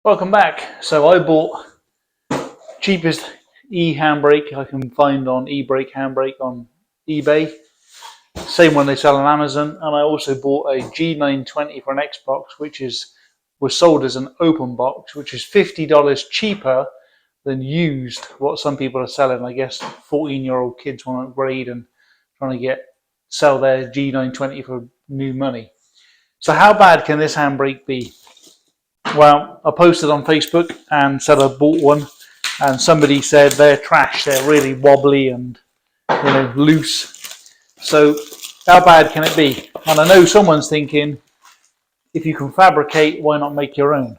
Welcome back. So I bought cheapest e-handbrake I can find on e-brake handbrake on eBay. Same one they sell on Amazon. And I also bought a G920 for an Xbox, which was sold as an open box, which is $50 cheaper than used, what some people are selling. I guess 14-year-old kids want to upgrade and trying to sell their G920 for new money. So how bad can this handbrake be? Well, I posted on Facebook and said I bought one, and somebody said they're trash, they're really wobbly and loose. So how bad can it be? And I know someone's thinking, if you can fabricate, why not make your own?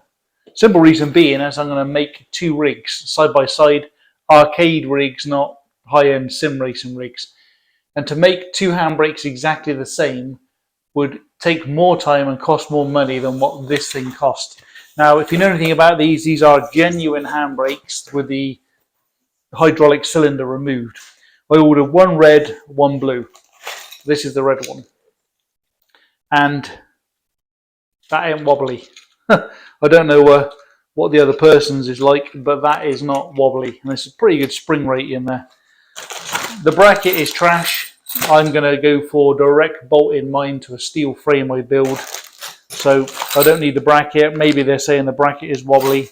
Simple reason being is I'm going to make two rigs side by side, arcade rigs, not high-end sim racing rigs. And to make two handbrakes exactly the same would take more time and cost more money than what this thing cost. Now, if you know anything about these are genuine handbrakes with the hydraulic cylinder removed. I ordered one red, one blue. This is the red one. And that ain't wobbly. I don't know what the other person's is like, but that is not wobbly. And there's a pretty good spring rate in there. The bracket is trash. I'm going to go for direct bolting mine to a steel frame I build. So I don't need the bracket. Maybe they're saying the bracket is wobbly,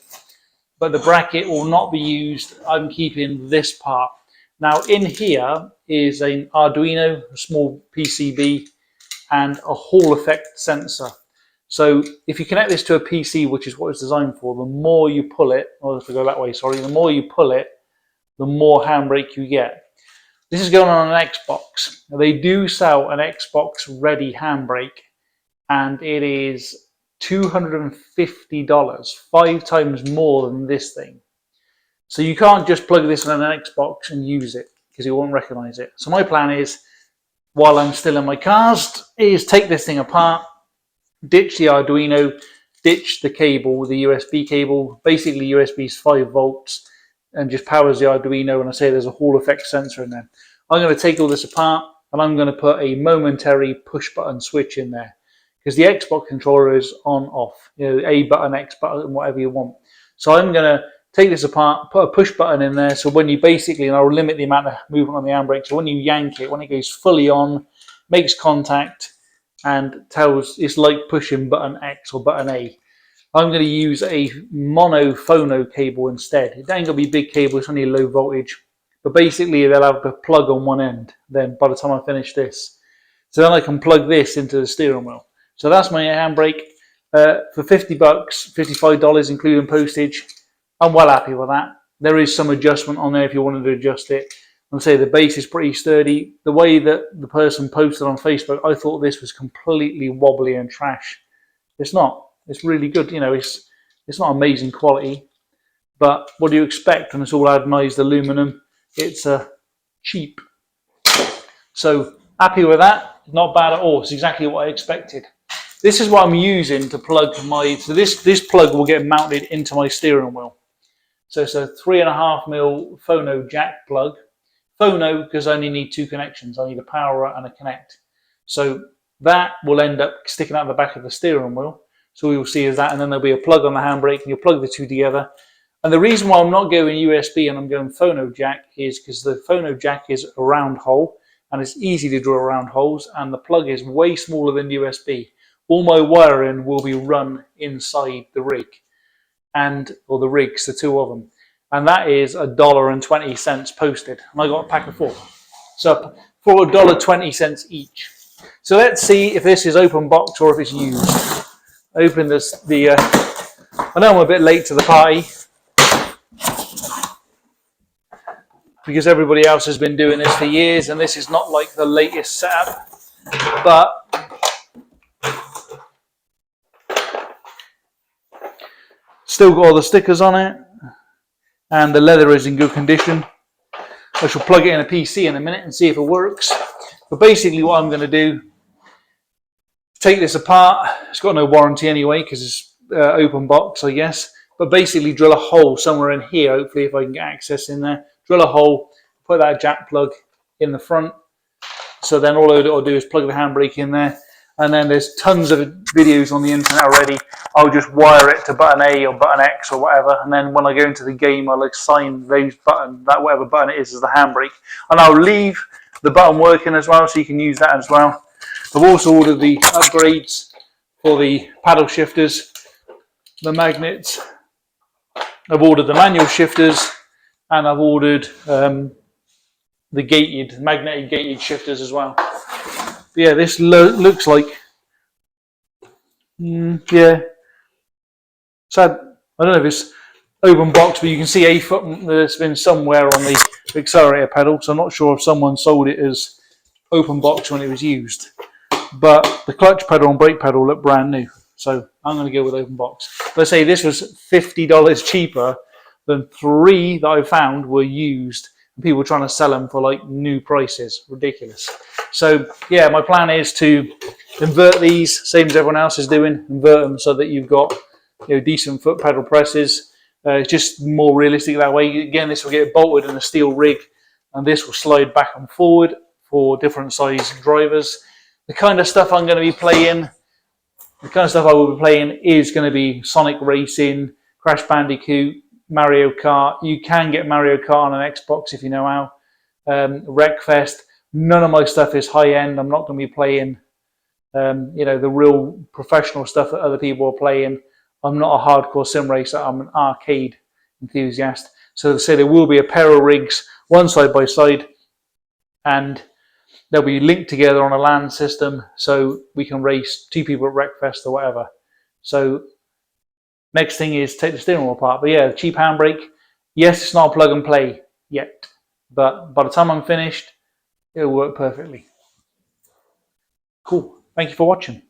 but the bracket will not be used. I'm keeping this part. Now in here is an Arduino, a small PCB, and a Hall effect sensor. So if you connect this to a PC, which is what it's designed for, the more you pull it, or if I go that way, sorry, the more you pull it, the more handbrake you get. This is going on an Xbox. Now, they do sell an Xbox ready handbrake, and it is $250, 5 times more than this thing. So you can't just plug this on an Xbox and use it because you won't recognize it. So my plan is, while I'm still in my cast, is take this thing apart, ditch the Arduino, ditch the cable, the USB cable. Basically USB is 5 volts and just powers the Arduino, and I say there's a Hall effect sensor in there. I'm going to take all this apart and I'm going to put a momentary push button switch in there, because the Xbox controller is on off, A button, X button, whatever you want. So I'm going to take this apart, put a push button in there, so when you basically, and I'll limit the amount of movement on the handbrake, so when you yank it, when it goes fully on, makes contact and tells, it's like pushing button X or button A. I'm going to use a mono phono cable instead. It ain't going to be big cable, it's only low voltage. But basically they'll have a plug on one end then by the time I finish this. So then I can plug this into the steering wheel. So that's my handbrake for $50, $55 including postage. I'm well happy with that. There is some adjustment on there if you wanted to adjust it. I'll say the base is pretty sturdy. The way that the person posted on Facebook, I thought this was completely wobbly and trash. It's not. It's really good. It's not amazing quality, but what do you expect when it's all anodized aluminum? It's cheap. So happy with that. Not bad at all. It's exactly what I expected. This is what I'm using to plug so this plug will get mounted into my steering wheel. So it's a 3.5mm phono jack plug. Phono because I only need 2 connections. I need a power and a connect. So that will end up sticking out the back of the steering wheel. So we will see is that, and then there'll be a plug on the handbrake, and you'll plug the two together. And the reason why I'm not going USB and I'm going phono jack is because the phono jack is a round hole, and it's easy to drill round holes, and the plug is way smaller than USB. All my wiring will be run inside the rig, or the rigs, the 2 of them. And that is $1.20 posted. And I got a pack of 4. So for $1.20 each. So let's see if this is open box or if it's used. Open this, I know I'm a bit late to the party because everybody else has been doing this for years, and this is not like the latest setup, but still got all the stickers on it, and the leather is in good condition. I shall plug it in a PC in a minute and see if it works. But basically what I'm going to do, take this apart. It's got no warranty anyway because it's open box, I guess. But basically drill a hole somewhere in here, hopefully if I can get access in there. Drill a hole, put that jack plug in the front. So then all I'll do is plug the handbrake in there. and then there's tons of videos on the internet already. I'll just wire it to button A or button X or whatever, and then when I go into the game, I'll assign those button, that whatever button it is as the handbrake, and I'll leave the button working as well, so you can use that as well. I've also ordered the upgrades for the paddle shifters, the magnets. I've ordered the manual shifters, and I've ordered the magnetic gated shifters as well. But yeah, this looks like, yeah, sad. I don't know if it's open box, but you can see a foot that's been somewhere on the accelerator pedal, so I'm not sure if someone sold it as open box when it was used. But the clutch pedal and brake pedal look brand new, so I'm going to go with open box. Let's say this was $50 cheaper than 3 that I found were used, and people were trying to sell them for like new prices. Ridiculous. So yeah, my plan is to invert these, same as everyone else is doing, invert them so that you've got, you know, decent foot pedal presses. It's just more realistic that way. Again, this will get bolted in a steel rig, and this will slide back and forward for different size drivers. The kind of stuff I'm going to be playing, the kind of stuff I will be playing is going to be Sonic Racing, Crash Bandicoot, Mario Kart. You can get Mario Kart on an Xbox if you know how. Wreckfest. None of my stuff is high end. I'm not going to be playing, you know, the real professional stuff that other people are playing. I'm not a hardcore sim racer. I'm an arcade enthusiast. So there will be a pair of rigs, one side by side, and they'll be linked together on a LAN system, so we can race 2 people at Wreckfest or whatever. So next thing is take the steering wheel apart. But yeah, the cheap handbrake, yes, it's not a plug and play yet, but by the time I'm finished, it'll work perfectly. Cool. Thank you for watching.